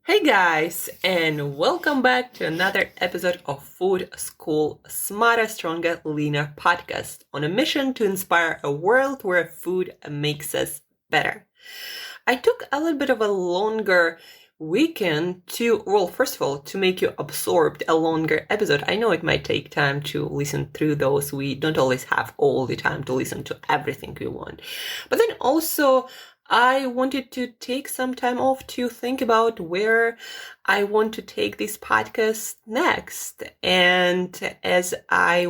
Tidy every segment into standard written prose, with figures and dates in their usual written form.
Hey guys, and welcome back to another episode of Food School Smarter, Stronger, Leaner podcast on a mission to inspire a world where food makes us better. I took a little bit of a longer weekend first of all, to make you absorb a longer episode. I know it might take time to listen through those. We don't always have all the time to listen to everything we want. But then also, I wanted to take some time off to think about where I want to take this podcast next. And as I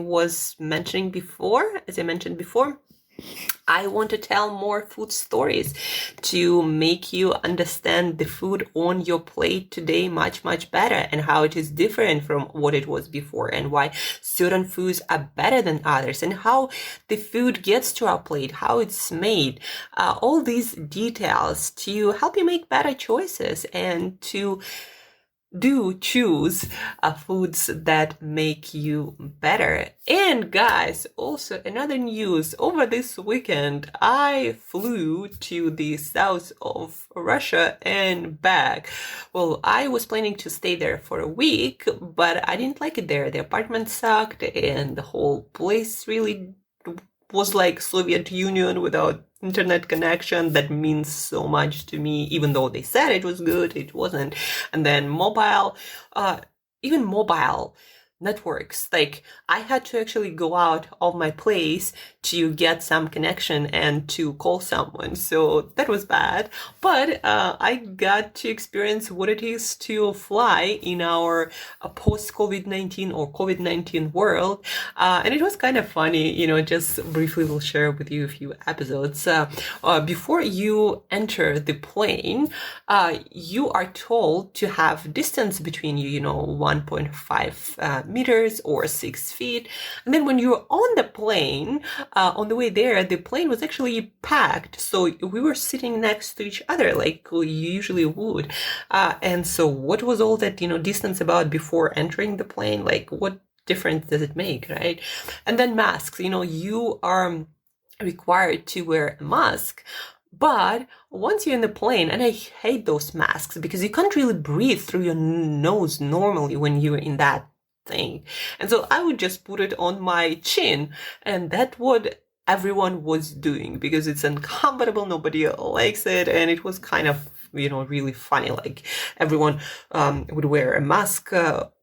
mentioned before, I want to tell more food stories to make you understand the food on your plate today much, much better, and how it is different from what it was before, and why certain foods are better than others, and how the food gets to our plate, how it's made, all these details to help you make better choices and to choose foods that make you better. And guys, also another news, over this weekend I flew to the south of Russia and back. Well, I was planning to stay there for a week, but I didn't like it there. The apartment sucked and the whole place really was like Soviet Union without internet connection. That means so much to me, even though they said it was good, it wasn't. And then even mobile networks, like I had to actually go out of my place to get some connection and to call someone, so that was bad. But I got to experience what it is to fly in our post-COVID-19 or COVID-19 world, and it was kind of funny. Just briefly we'll share with you a few episodes. Before you enter the plane, you are told to have distance between you, 1.5 meters or 6 feet. And then when you're on the plane, on the way there, the plane was actually packed. So we were sitting next to each other like you usually would. And so what was all that, distance about before entering the plane? Like, what difference does it make, right? And then masks, you are required to wear a mask. But once you're in the plane, and I hate those masks because you can't really breathe through your nose normally when you're in that thing. And so I would just put it on my chin, and that's what everyone was doing because it's uncomfortable. Nobody likes it. And it was kind of, really funny. Like everyone would wear a mask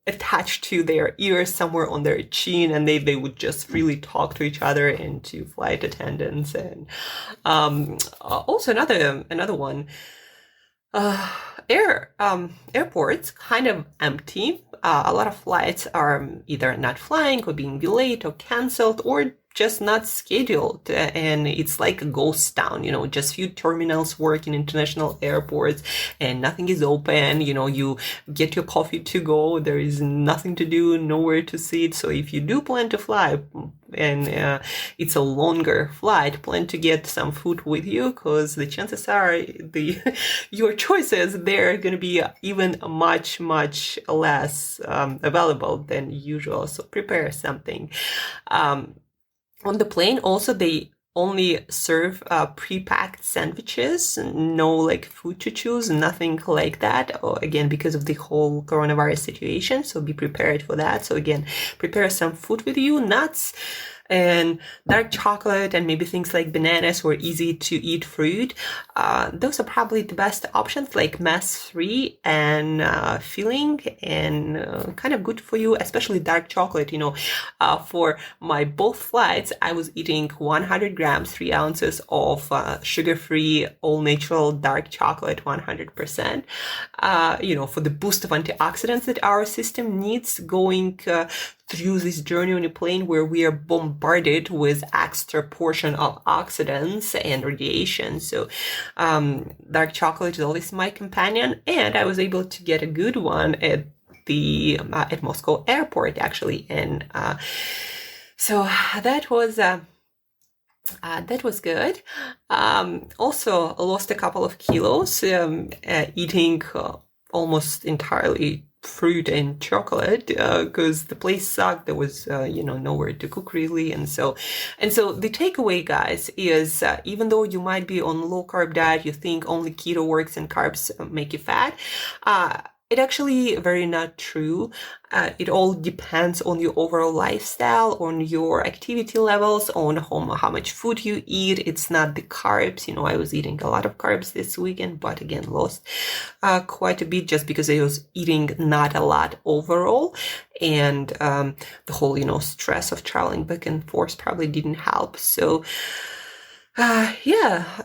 attached to their ears somewhere on their chin, and they would just freely talk to each other and to flight attendants. And also another one, airports kind of empty. A lot of flights are either not flying or being delayed or canceled or just not scheduled, and it's like a ghost town. Just few terminals work in international airports and nothing is open. You get your coffee to go, there is nothing to do, nowhere to sit. So if you do plan to fly, and it's a longer flight, plan to get some food with you, because the chances are your choices there are going to be even much, much less available than usual. So prepare something. On the plane, also, they only serve pre-packed sandwiches, no like food to choose, nothing like that. Again, because of the whole coronavirus situation, so be prepared for that. So again, prepare some food with you, nuts and dark chocolate, and maybe things like bananas or easy to eat fruit. Those are probably the best options, like mess-free and filling and kind of good for you, especially dark chocolate. For my both flights, I was eating 100 grams, 3 ounces of sugar-free, all-natural dark chocolate, 100%. For the boost of antioxidants that our system needs going through this journey on a plane where we are bombarded with extra portion of oxidants and radiation. So dark chocolate is always my companion, and I was able to get a good one at Moscow airport, actually. And so that was good. Also lost a couple of kilos, eating almost entirely fruit and chocolate because the place sucked. There was nowhere to cook really, and so the takeaway, guys, is even though you might be on low carb diet, you think only keto works and carbs make you fat. It actually very not true. It all depends on your overall lifestyle, on your activity levels, on how much food you eat. It's not the carbs. I was eating a lot of carbs this weekend, but again, lost quite a bit just because I was eating not a lot overall. And the whole, stress of traveling back and forth probably didn't help. So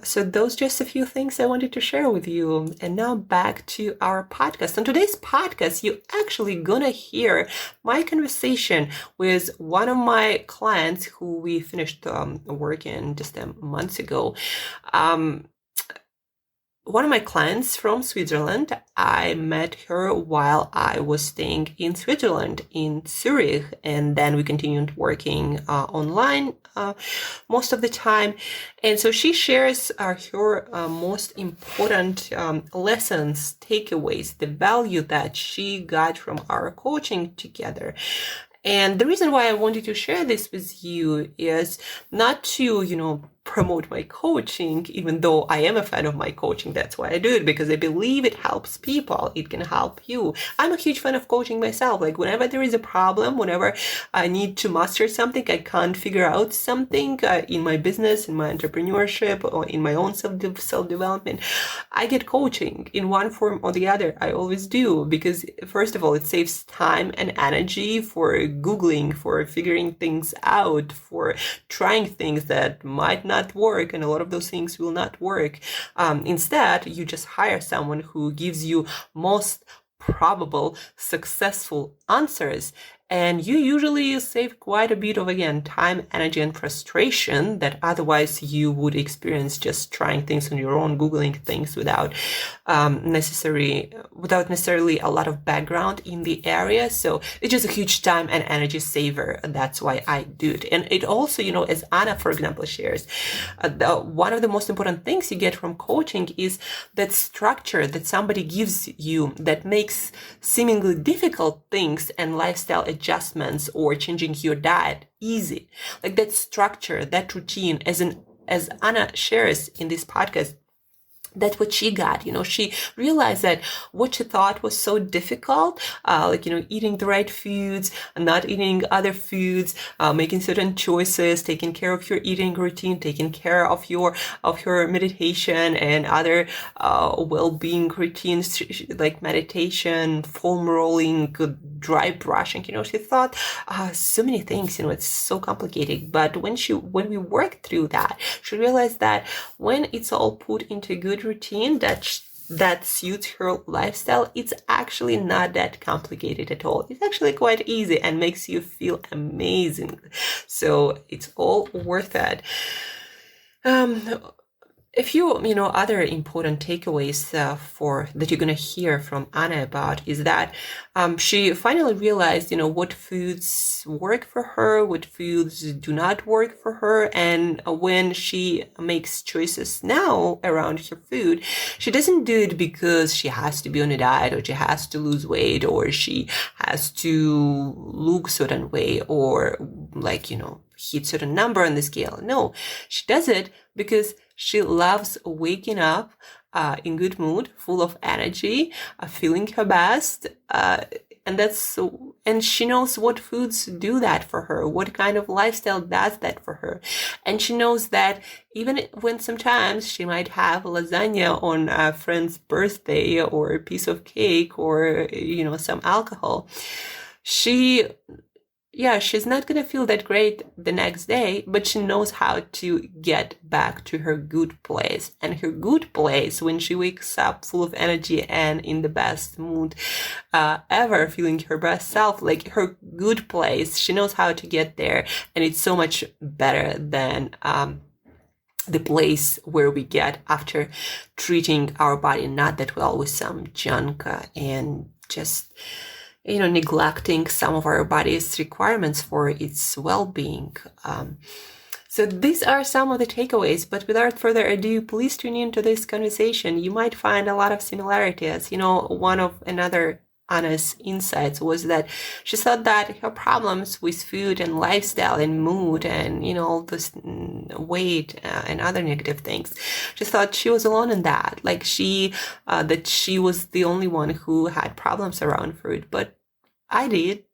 so those just a few things I wanted to share with you. And now back to our podcast. On today's podcast, you actually gonna hear my conversation with one of my clients who we finished working just a month ago. One of my clients from Switzerland, I met her while I was staying in Switzerland, in Zurich, and then we continued working online most of the time. And so she shares her most important lessons, takeaways, the value that she got from our coaching together. And the reason why I wanted to share this with you is not to, promote my coaching, even though I am a fan of my coaching. That's why I do it, because I believe it helps people. It can help you. I'm a huge fan of coaching myself. Like whenever there is a problem, whenever I need to master something, I can't figure out something in my business, in my entrepreneurship, or in my own self-development, I get coaching in one form or the other. I always do, because first of all, it saves time and energy for Googling, for figuring things out, for trying things that might not work, and a lot of those things will not work. Instead, you just hire someone who gives you most probable successful answers, and you usually save quite a bit of, again, time, energy, and frustration that otherwise you would experience just trying things on your own, Googling things without necessarily a lot of background in the area. So it's just a huge time and energy saver. That's why I do it. And it also, as Anna, for example, shares, one of the most important things you get from coaching is that structure that somebody gives you that makes seemingly difficult things and lifestyle adjustments or changing your diet easy. Like that structure, that routine, as Anna shares in this podcast, that's what she got. She realized that what she thought was so difficult, eating the right foods, not eating other foods, making certain choices, taking care of your eating routine, taking care of your meditation and other well-being routines like meditation, foam rolling, dry brushing. She thought so many things. It's so complicated. But when we worked through that, she realized that when it's all put into a good routine that suits her lifestyle, it's actually not that complicated at all. It's actually quite easy and makes you feel amazing. So it's all worth it. A few, other important takeaways that you're going to hear from Anna about is that she finally realized, what foods work for her, what foods do not work for her. And when she makes choices now around her food, she doesn't do it because she has to be on a diet or she has to lose weight or she has to look a certain way or hit certain number on the scale. No, she does it because she loves waking up in good mood, full of energy, feeling her best, and she knows what foods do that for her, what kind of lifestyle does that for her. And she knows that even when sometimes she might have lasagna on a friend's birthday or a piece of cake or, some alcohol, she's not going to feel that great the next day, but she knows how to get back to her good place. And her good place, when she wakes up full of energy and in the best mood ever, feeling her best self, like her good place, she knows how to get there. And it's so much better than the place where we get after treating our body not that well with some junk and just neglecting some of our body's requirements for its well-being. So these are some of the takeaways, but without further ado, please tune into this conversation. You might find a lot of similarities. One of another Anna's insights was that she thought that her problems with food and lifestyle and mood and, all this weight and other negative things, she thought she was alone in that. Like that she was the only one who had problems around food. But I did.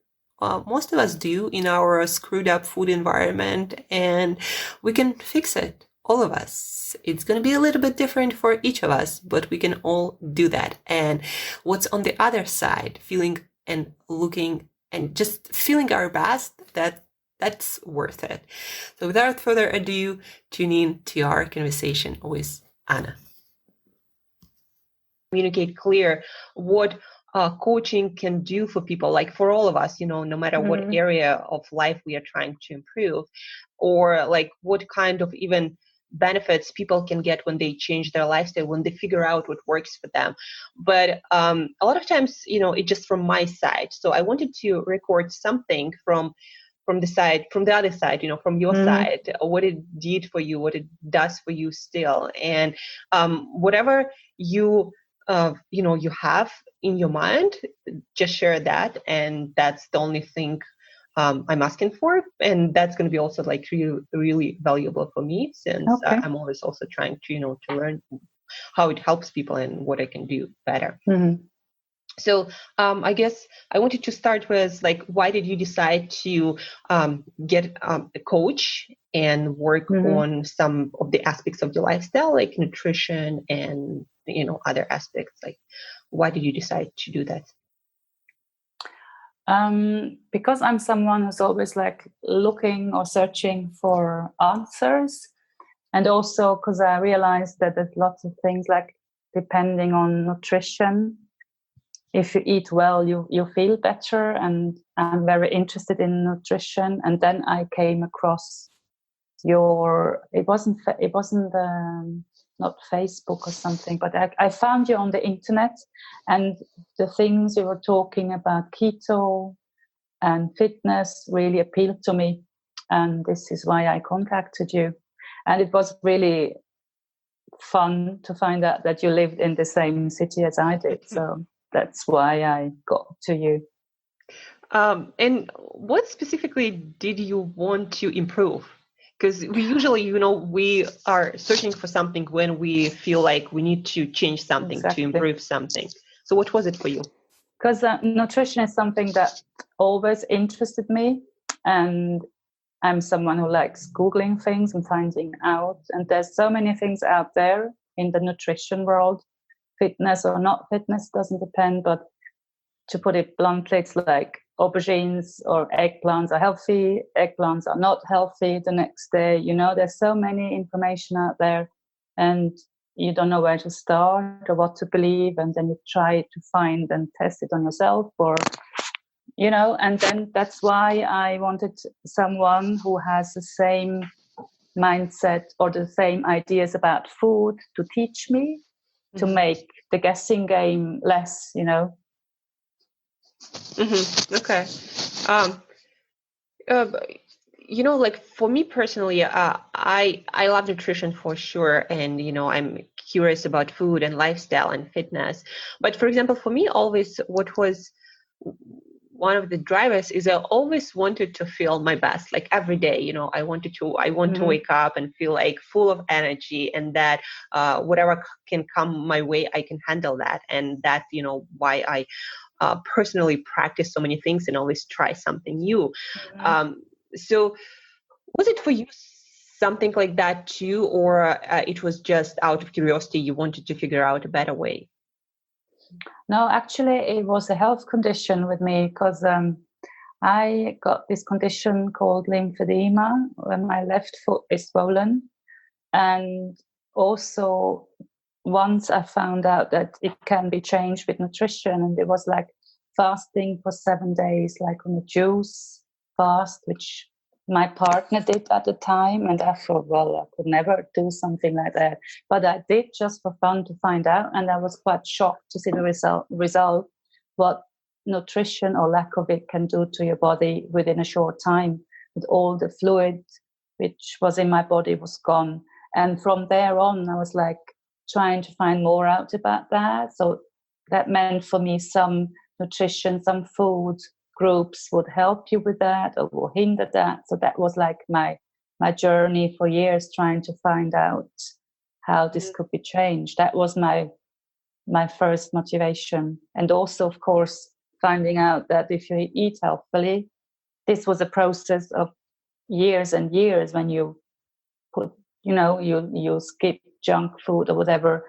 Most of us do in our screwed up food environment, and we can fix it. All of us. It's going to be a little bit different for each of us, but we can all do that. And what's on the other side, feeling and looking and just feeling our best, that's worth it. So without further ado, tune in to our conversation with Anna. Communicate clear what coaching can do for people, like for all of us, no matter what area of life we are trying to improve, or like what kind of even benefits people can get when they change their lifestyle, when they figure out what works for them. But a lot of times, it's just from my side. So I wanted to record something from the other side, from your side, what it did for you, what it does for you still, and whatever you have in your mind, just share that. And that's the only thing I'm asking for. And that's going to be also like really, really valuable for me, since I'm always also trying to, to learn how it helps people and what I can do better. So I guess I wanted to start with, like, why did you decide to get a coach and work on some of the aspects of your lifestyle, like nutrition and, other aspects? Like, why did you decide to do that? Because I'm someone who's always like looking or searching for answers. And also because I realized that there's lots of things, like depending on nutrition. If you eat well, you feel better, and I'm very interested in nutrition. And then I came across it wasn't not Facebook or something, but I found you on the internet, and the things you were talking about, keto and fitness, really appealed to me, and this is why I contacted you. And it was really fun to find out that you lived in the same city as I did, so that's why I got to you. And what specifically did you want to improve? Because we usually, we are searching for something when we feel like we need to change something, to improve something. So what was it for you? Because nutrition is something that always interested me. And I'm someone who likes Googling things and finding out. And there's so many things out there in the nutrition world. Fitness or not fitness doesn't depend, but to put it bluntly, it's like aubergines or eggplants are healthy, eggplants are not healthy the next day. There's so many information out there, and you don't know where to start or what to believe, and then you try to find and test it on yourself, or and then that's why I wanted someone who has the same mindset or the same ideas about food to teach me, to make the guessing game less, Okay. Like for me personally, I love nutrition for sure, and I'm curious about food and lifestyle and fitness. But for example, for me, always what was one of the drivers is I always wanted to feel my best, like every day. I want to wake up and feel like full of energy, and that whatever can come my way, I can handle that, and that's why I personally practice so many things and always try something new. So was it for you something like that too, or it was just out of curiosity, you wanted to figure out a better way? No, actually it was a health condition with me, because I got this condition called lymphedema when my left foot is swollen. And also once I found out that it can be changed with nutrition, and it was like fasting for 7 days, like on a juice fast, which my partner did at the time. And I thought, well, I could never do something like that. But I did just for fun to find out. And I was quite shocked to see the result, what nutrition or lack of it can do to your body within a short time. With all the fluid which was in my body was gone. And from there on, I was like trying to find more out about that. So that meant for me some nutrition, some food groups would help you with that or will hinder that. So that was like my journey for years, trying to find out how this could be changed. That was my first motivation. And also, of course, finding out that if you eat healthily, this was a process of years and years. When you put, you skip junk food or whatever,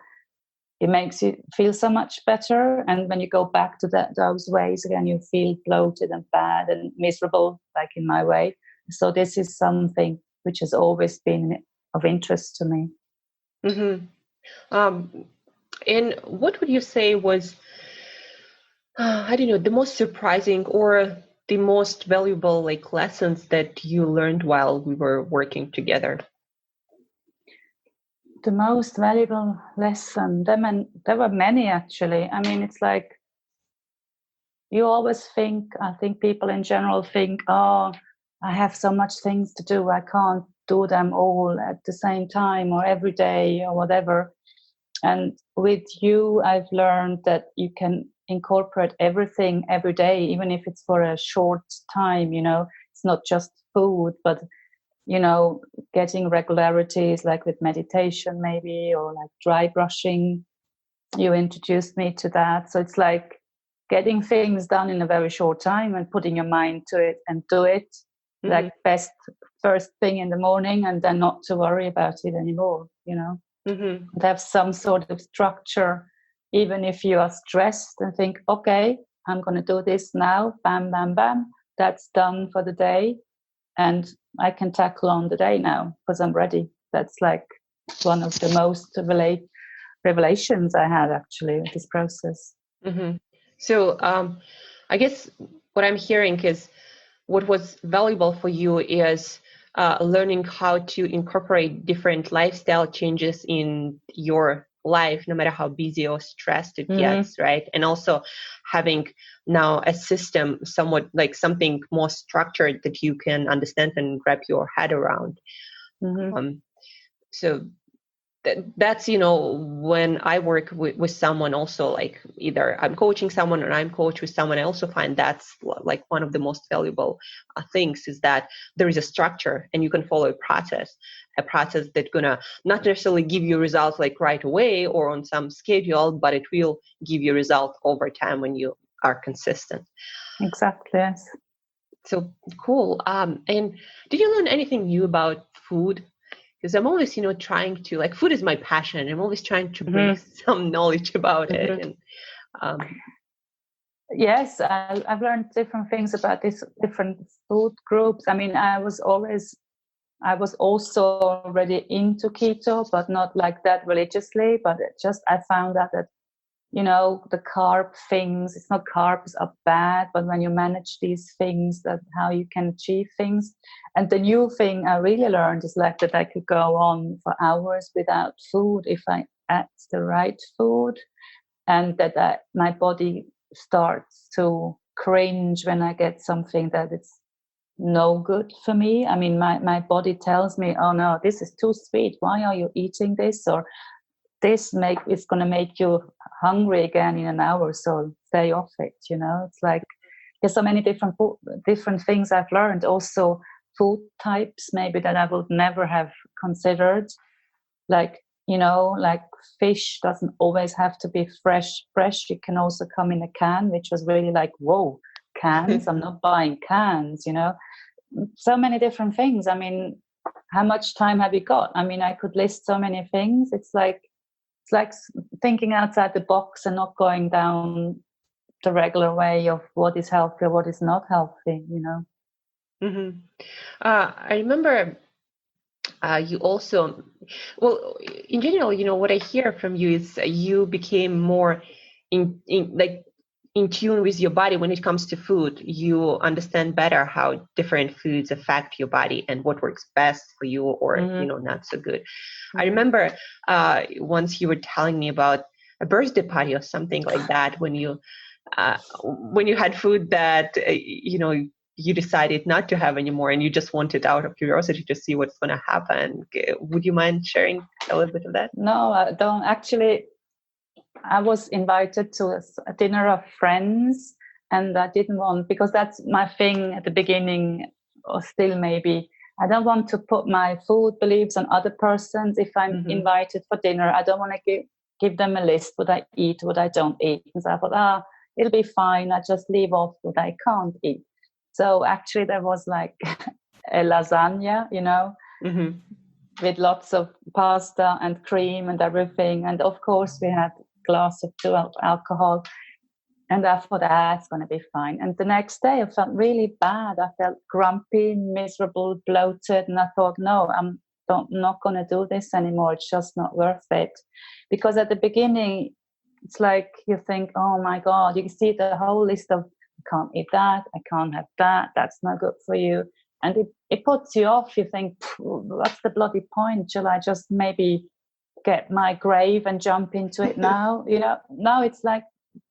it makes you feel so much better. And when you go back to those ways again, you feel bloated and bad and miserable, like in my way. So this is something which has always been of interest to me. Mm-hmm. And what would you say was, I don't know, the most surprising or the most valuable lessons that you learned while we were working together? The most valuable lesson, there were many actually. I mean, it's like you always think, I think people in general think, oh, I have so much things to do, I can't do them all at the same time or every day or whatever. And with you, I've learned that you can incorporate everything every day, even if it's for a short time. It's not just food, but getting regularities, like with meditation maybe, or like dry brushing. You introduced me to that. So it's like getting things done in a very short time and putting your mind to it and do it, mm-hmm. like best first thing in the morning, and then not to worry about it anymore, mm-hmm. and have some sort of structure, even if you are stressed, and think, okay, I'm going to do this now, bam, bam, bam, that's done for the day. And I can tackle on the day now because I'm ready. That's like one of the most revelations I had actually with this process. Mm-hmm. So I guess what I'm hearing is what was valuable for you is learning how to incorporate different lifestyle changes in your life, no matter how busy or stressed it gets, right? And also having now a system, somewhat like something more structured that you can understand and wrap your head around. So that's, when I work with someone also, like either I'm coaching someone or I'm coached with someone, I also find that's like one of the most valuable things is that there is a structure and you can follow a process that's gonna not necessarily give you results like right away or on some schedule, but it will give you results over time when you are consistent. Exactly, yes. So cool. And did you learn anything new about food? Because I'm always, trying to, like, food is my passion. I'm always trying to bring some knowledge about it. And yes, I've learned different things about these different food groups. I mean, I was also already into keto, but not like that religiously. But I found out that, the carb things, it's not carbs are bad, but when you manage these things, that how you can achieve things. And the new thing I really learned is like that I could go on for hours without food if I ate the right food, and that my body starts to cringe when I get something that it's no good for me. I mean, my body tells me, oh no, this is too sweet. Why are you eating this? Or this is going to make you hungry again in an hour, so stay off it. It's like there's so many different things I've learned. Also, food types maybe that I would never have considered. Like like fish doesn't always have to be fresh. It can also come in a can, which was really like, whoa, cans. I'm not buying cans. So many different things. I mean, how much time have you got? I mean, I could list so many things. It's like thinking outside the box and not going down the regular way of what is healthy or what is not healthy, I remember you also, well, in general, what I hear from you is you became more in tune with your body when it comes to food. You understand better how different foods affect your body and what works best for you or, not so good. I remember once you were telling me about a birthday party or something like that when you had food that, you decided not to have anymore and you just wanted out of curiosity to see what's going to happen. Would you mind sharing a little bit of that? No, I don't. Actually, I was invited to a dinner of friends And I didn't want, because that's my thing at the beginning, or still maybe, I don't want to put my food beliefs on other persons. If I'm invited for dinner, I don't want to give them a list what I eat, what I don't eat. And so I thought, it'll be fine. I just leave off what I can't eat. So actually there was like a lasagna, with lots of pasta and cream and everything. And of course we had a glass of alcohol. And I thought, it's going to be fine. And the next day I felt really bad. I felt grumpy, miserable, bloated. And I thought, no, I'm not going to do this anymore. It's just not worth it. Because at the beginning, it's like you think, oh my God, you see the whole list of, I can't eat that, I can't have that, that's not good for you. And it puts you off. You think, what's the bloody point? Shall I just maybe get my grave and jump into it now? Now it's like,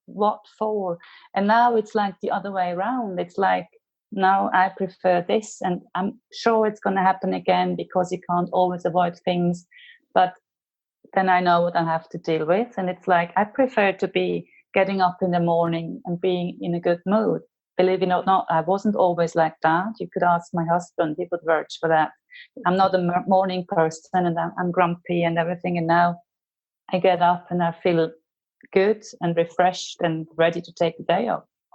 what for? And now it's like the other way around. It's like, now I prefer this, and I'm sure it's going to happen again, because you can't always avoid things, but then I know what I have to deal with. And it's like, I prefer to be getting up in the morning and being in a good mood. Believe it or not, I wasn't always like that. You could ask my husband, he would vouch for that. I'm not a morning person, and I'm grumpy and everything, and now I get up and I feel good and refreshed and ready to take the day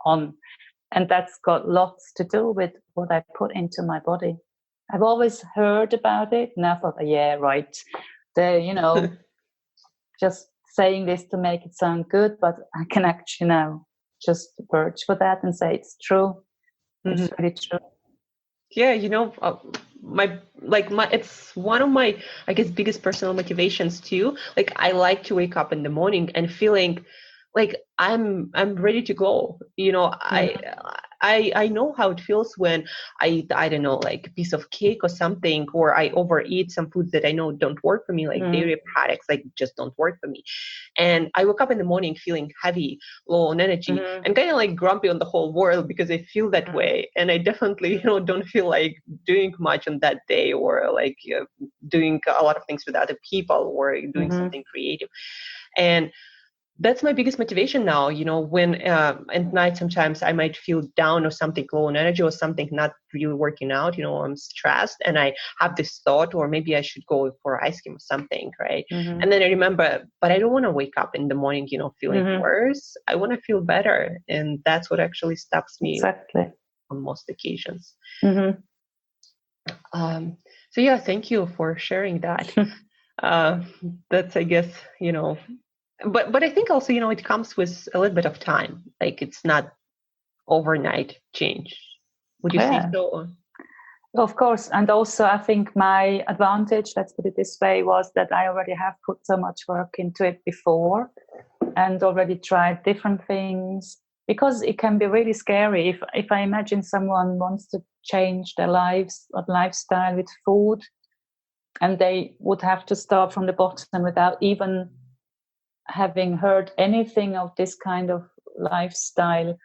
on. And that's got lots to do with what I put into my body. I've always heard about it, and I thought, yeah, right. Just saying this to make it sound good, but I can actually now just search for that and say it's true. It's really true. Yeah, it's one of my, I guess, biggest personal motivations too. Like, I like to wake up in the morning and feeling like I'm ready to go. I know how it feels when I don't know, like a piece of cake or something, or I overeat some foods that I know don't work for me, like dairy products, like just don't work for me. And I woke up in the morning feeling heavy, low on energy, and kind of like grumpy on the whole world, because I feel that way. And I definitely, don't feel like doing much on that day, or like doing a lot of things with other people, or doing something creative. And that's my biggest motivation now, when at night sometimes I might feel down or something, low on energy or something, not really working out, I'm stressed, and I have this thought, or maybe I should go for ice cream or something, right? And then I remember, but I don't want to wake up in the morning, feeling worse. I want to feel better. And that's what actually stops me on most occasions. So yeah, thank you for sharing that. That's, I guess, but I think also, it comes with a little bit of time. Like, it's not overnight change. Would you say so? Of course. And also, I think my advantage, let's put it this way, was that I already have put so much work into it before, and already tried different things, because it can be really scary. If I imagine someone wants to change their lives or lifestyle with food, and they would have to start from the bottom without even having heard anything of this kind of lifestyle,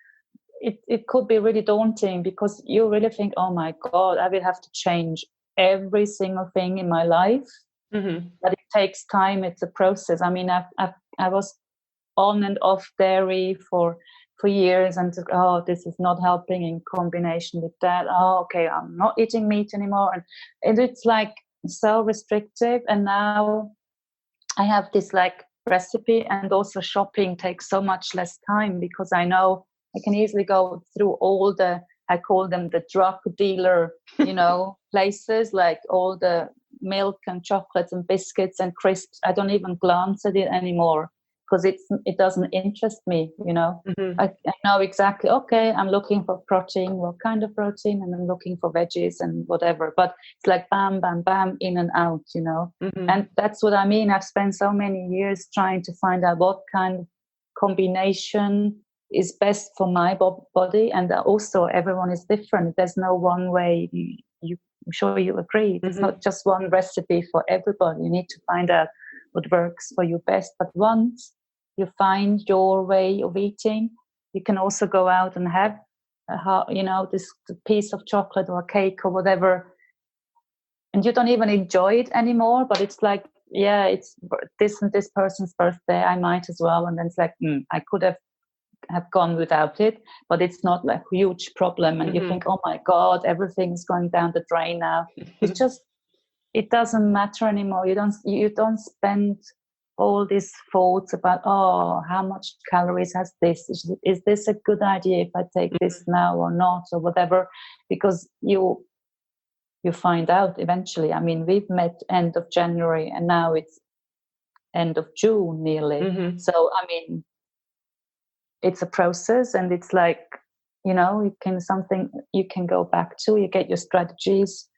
it could be really daunting, because you really think, oh my God, I will have to change every single thing in my life. But it takes time. It's a process. I mean, I was on and off dairy for years, and this is not helping in combination with that. Okay, I'm not eating meat anymore, and it's like so restrictive. And now I have this like recipe, and also shopping takes so much less time, because I know I can easily go through all I call them the drug dealer, places, like all the milk and chocolates and biscuits and crisps. I don't even glance at it anymore, because it doesn't interest me, I know exactly, okay, I'm looking for protein, what kind of protein, and I'm looking for veggies and whatever. But it's like bam, bam, bam, in and out, And that's what I mean. I've spent so many years trying to find out what kind of combination is best for my body. And also, everyone is different. There's no one way. I'm sure you agree. It's not just one recipe for everybody. You need to find out what works for you best. But once you find your way of eating, you can also go out and have this piece of chocolate or cake or whatever, and you don't even enjoy it anymore, but it's like, it's this and this person's birthday, I might as well. And then it's like, I could have have gone without it, but it's not like a huge problem. And you think, oh my God, everything's going down the drain now. It's just, it doesn't matter anymore. You don't spend all these thoughts about, oh, how much calories has this? Is this a good idea if I take this now or not, or whatever? Because you find out eventually. I mean, we've met end of January and now it's end of June nearly. So, I mean, it's a process, and it's like, you know, you can go back to, you get your strategies,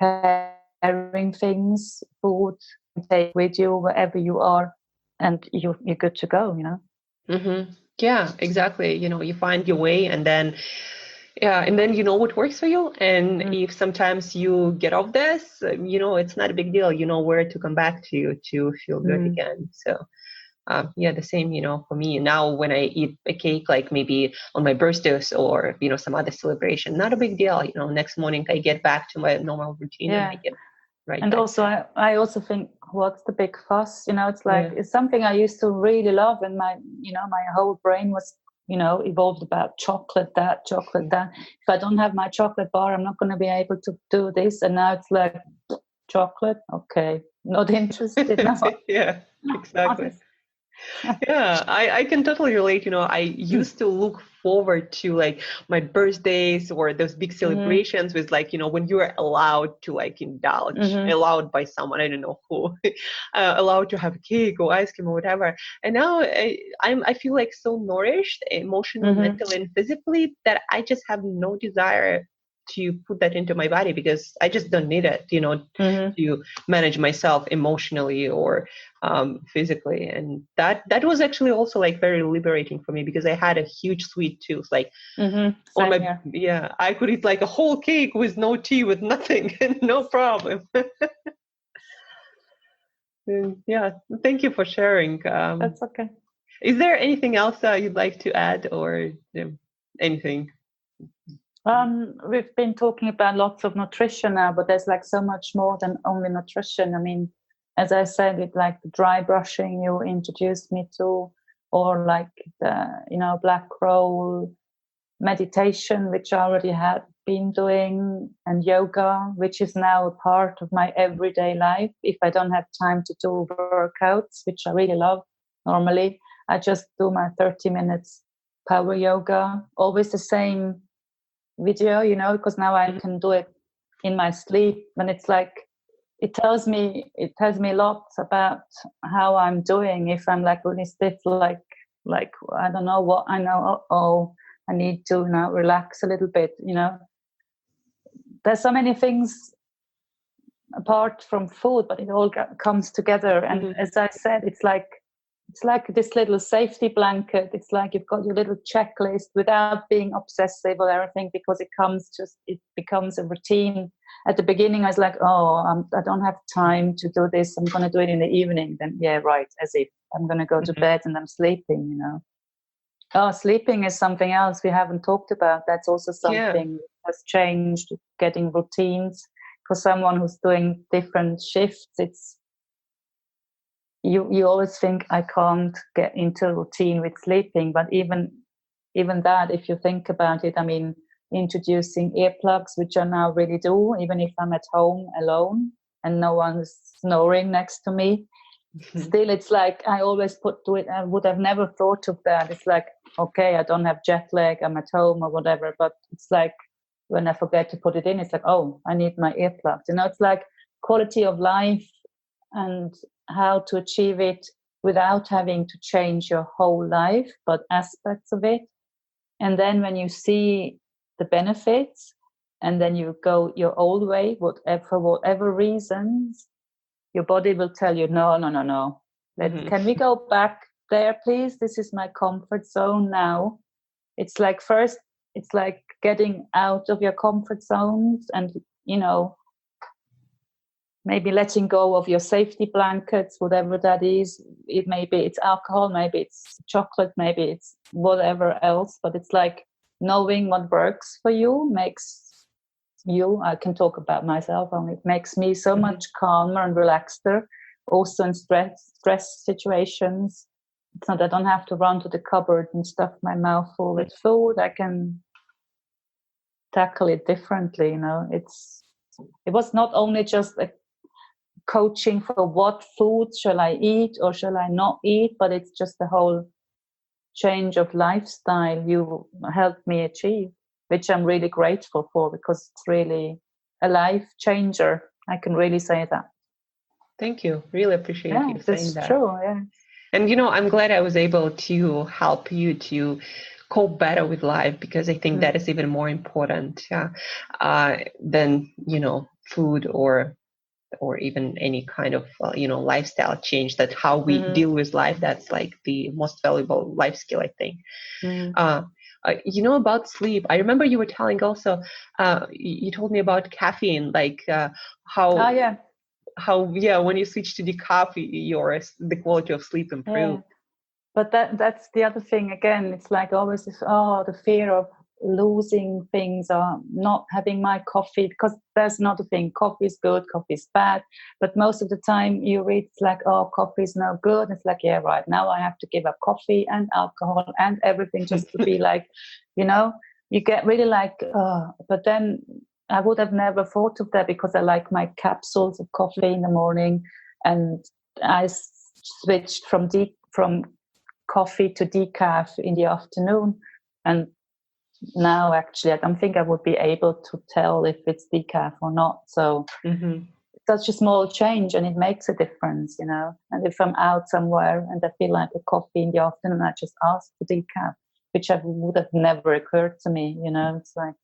preparing things, food, take with you wherever you are, and you're good to go, you know. Yeah, exactly. You know, you find your way, and then you know what works for you. And if sometimes you get off this, you know, it's not a big deal. You know where to come back to feel good again. So the same, you know, for me now when I eat a cake, like maybe on my birthdays or, you know, some other celebration, not a big deal. You know, next morning I get back to my normal routine and I get right. And back. also, I also think, what's the big fuss? You know, it's like, it's something I used to really love, and my whole brain was, you know, evolved about chocolate that. If I don't have my chocolate bar, I'm not going to be able to do this. And now it's like, chocolate, okay, not interested now. Yeah, exactly. Yeah, I can totally relate. You know, I used to look forward to like my birthdays or those big celebrations with like, you know, when you are allowed to like indulge, allowed by someone, I don't know who, allowed to have cake or ice cream or whatever. And now I feel like so nourished emotionally, mentally, and physically that I just have no desire to put that into my body because I just don't need it, you know, to manage myself emotionally or physically. And that was actually also like very liberating for me because I had a huge sweet tooth, like on my I could eat like a whole cake with no tea, with nothing, no problem. Yeah, thank you for sharing. That's okay. Is there anything else you'd like to add or anything? We've been talking about lots of nutrition now, but there's like so much more than only nutrition. I mean, as I said, with like the dry brushing you introduced me to, or like the, you know, black roll, meditation, which I already had been doing, and yoga, which is now a part of my everyday life. If I don't have time to do workouts, which I really love normally, I just do my 30 minutes power yoga, always the same video, you know, because now I can do it in my sleep. And it's like, it tells me lots about how I'm doing. If I'm like really stiff, like I don't know what, I know, I need to now relax a little bit, you know. There's so many things apart from food, but it all comes together. And as I said, it's like this little safety blanket. It's like you've got your little checklist without being obsessive or everything, because it becomes a routine. At the beginning, I was like, I don't have time to do this. I'm going to do it in the evening. Then, yeah, right, as if I'm going to go to bed and I'm sleeping, you know. Oh, sleeping is something else we haven't talked about. That's also something that has changed, getting routines. For someone who's doing different shifts, it's, you always think, I can't get into a routine with sleeping. But even that, if you think about it, I mean, introducing earplugs, which I now really do, even if I'm at home alone and no one's snoring next to me. Still, it's like I always do it. I would have never thought of that. It's like, okay, I don't have jet lag, I'm at home or whatever. But it's like when I forget to put it in, it's like, oh, I need my earplugs. You know, it's like quality of life and how to achieve it without having to change your whole life, but aspects of it. And then when you see the benefits and then you go your old way, for whatever reasons, your body will tell you, no. Can we go back there, please? This is my comfort zone now. It's like first, it's like getting out of your comfort zones and, you know, maybe letting go of your safety blankets, whatever that is. It's alcohol, maybe it's chocolate, maybe it's whatever else. But it's like knowing what works for you makes you, I can talk about myself only, it makes me so much calmer and relaxeder, also in stress situations. it's not, I don't have to run to the cupboard and stuff my mouth full with food. I can tackle it differently, you know. It was not only just a coaching for what food shall I eat or shall I not eat, but it's just the whole change of lifestyle you helped me achieve, which I'm really grateful for, because it's really a life changer. I can really say that. Thank you. Really appreciate you saying that. True, yeah. And, I'm glad I was able to help you to cope better with life, because I think that is even more important than, food or even any kind of, lifestyle change. That how we deal with life, that's like the most valuable life skill, I think. About sleep, I remember you were telling also, you told me about caffeine, like how when you switch to decaf, the quality of sleep improved. But that's the other thing again. It's like always this, the fear of losing things or not having my coffee, because there's another thing. Coffee is good, coffee is bad, but most of the time you read it's like, coffee is no good. It's like, yeah, right, now I have to give up coffee and alcohol and everything just to be like, you get really like, but then I would have never thought of that, because I like my capsules of coffee in the morning, and I switched from coffee to decaf in the afternoon. And now actually I don't think I would be able to tell if it's decaf or not. So it's such a small change, and it makes a difference, And if I'm out somewhere and I feel like a coffee in the afternoon, I just ask for decaf, which would have never occurred to me. It's like,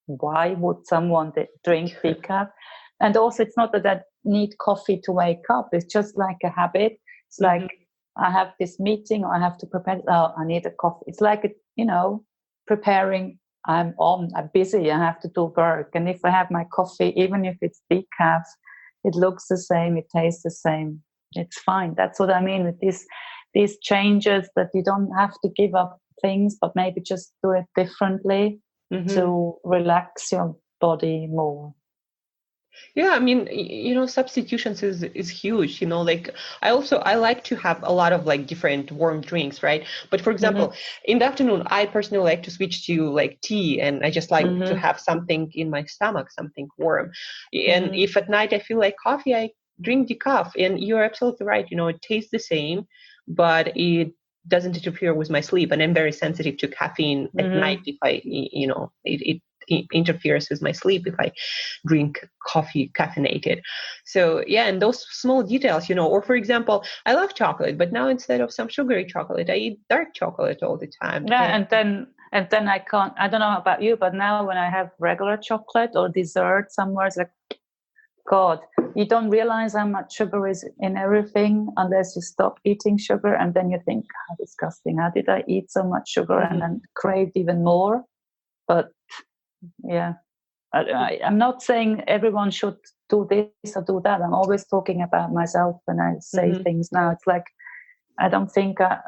why would someone drink decaf? And also, it's not that I need coffee to wake up. It's just like a habit. It's like, I have this meeting, or I have to prepare. I need a coffee. It's like, preparing. I'm busy. I have to do work. And if I have my coffee, even if it's decaf, it looks the same. It tastes the same. It's fine. That's what I mean with these changes, that you don't have to give up things, but maybe just do it differently to relax your body more. Yeah, I mean, substitutions is huge. Like I like to have a lot of like different warm drinks, right? But for example, in the afternoon, I personally like to switch to like tea, and I just like to have something in my stomach, something warm. And if at night I feel like coffee, I drink decaf. And you're absolutely right. It tastes the same, but it doesn't interfere with my sleep. And I'm very sensitive to caffeine at night. If I, it interferes with my sleep if I drink coffee caffeinated. So and those small details, or for example, I love chocolate, but now instead of some sugary chocolate, I eat dark chocolate all the time. Yeah, and then I can't, I don't know about you, but now when I have regular chocolate or dessert somewhere, it's like, God, you don't realize how much sugar is in everything unless you stop eating sugar. And then you think, how disgusting, how did I eat so much sugar and then craved even more? But yeah, I'm not saying everyone should do this or do that. I'm always talking about myself when I say things now. It's like, I don't think I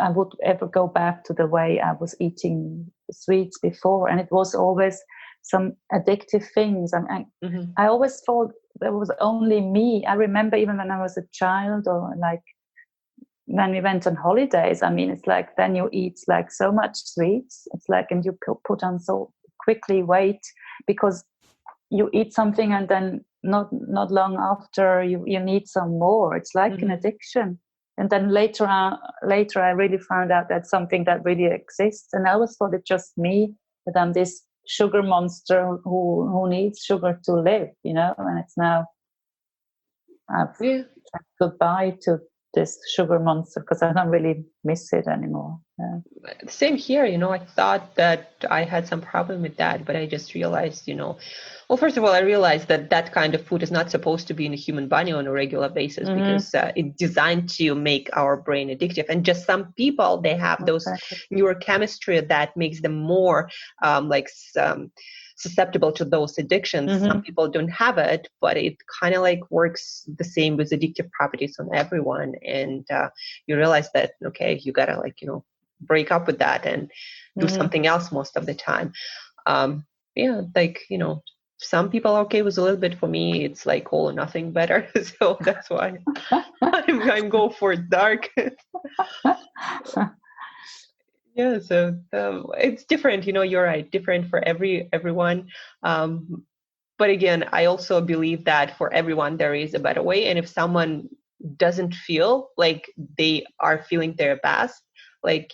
would ever go back to the way I was eating sweets before. And it was always some addictive things. I always thought there was only me. I remember even when I was a child, or like when we went on holidays, it's like then you eat like so much sweets. It's like, and you put on so quickly weight because you eat something and then not long after you need some more. It's like an addiction. And then later I really found out that's something that really exists. And I always thought it's just me, that I'm this sugar monster who needs sugar to live, and it's now I've said goodbye to this sugar monster because I don't really miss it anymore. Same here. I thought that I had some problem with that, but I just realized, well, first of all, I realized that kind of food is not supposed to be in a human body on a regular basis because it's designed to make our brain addictive. And just some people, they have those neurochemistry that makes them more susceptible to those addictions. Some people don't have it, but it kind of like works the same with addictive properties on everyone. And you realize that, okay, you gotta break up with that and do something else most of the time. some people are okay with a little bit. For me, it's like all or nothing better. So that's why I'm go for dark. Yeah, so it's different. You're right. Different for everyone. But again, I also believe that for everyone there is a better way. And if someone doesn't feel like they are feeling their best, like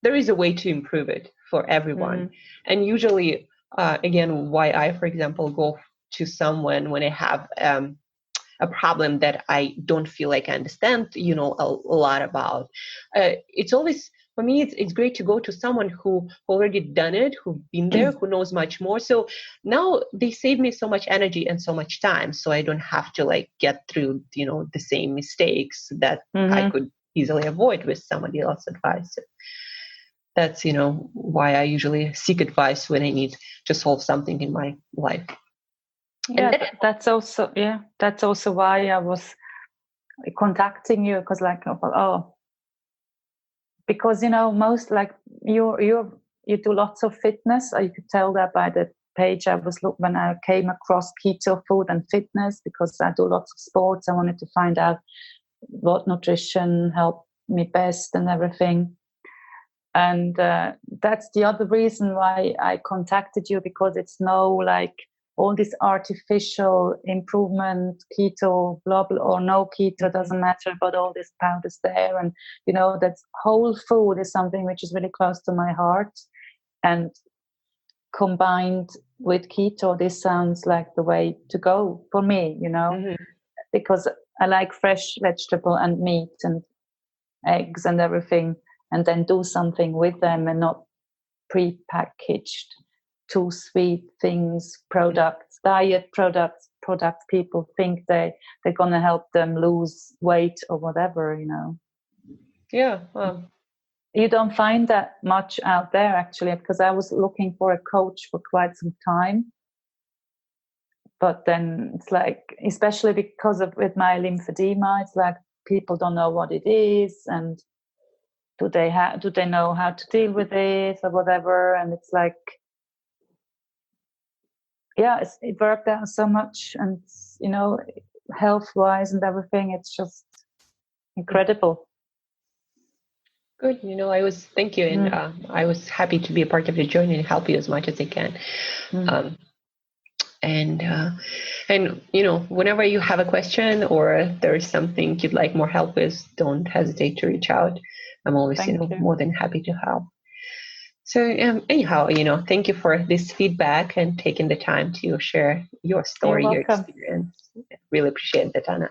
there is a way to improve it for everyone. And usually, again, why I, for example, go to someone when I have a problem that I don't feel like I understand, a lot about. It's always, for me, it's great to go to someone who already done it, who've been there, who knows much more. So now they save me so much energy and so much time. So I don't have to like get through, the same mistakes that I could easily avoid with somebody else's advice. That's, why I usually seek advice when I need to solve something in my life. Yeah, that's also why I was contacting you, because because most, like, you do lots of fitness. You could tell that by the page I was when I came across keto food and fitness, because I do lots of sports. I wanted to find out what nutrition helped me best and everything. And that's the other reason why I contacted you, because it's like all this artificial improvement, keto, blah, blah, or no keto, doesn't matter, but all this powders there. And, that whole food is something which is really close to my heart. And combined with keto, this sounds like the way to go for me, because I like fresh vegetable and meat and eggs and everything, and then do something with them and not pre-packaged, too sweet things, products, diet products people think they're going to help them lose weight or whatever, Yeah. You don't find that much out there, actually, because I was looking for a coach for quite some time. But then it's like, especially because with my lymphedema, it's like people don't know what it is, and do they know how to deal with it or whatever. And it's like, yeah, it worked out so much, and health wise and everything, it's just incredible. Good. Thank you. And I was happy to be a part of the journey and help you as much as I can. And whenever you have a question or there is something you'd like more help with, don't hesitate to reach out. I'm always, more than happy to help. So anyhow, thank you for this feedback and taking the time to share your story, your experience. Really appreciate that, Anna.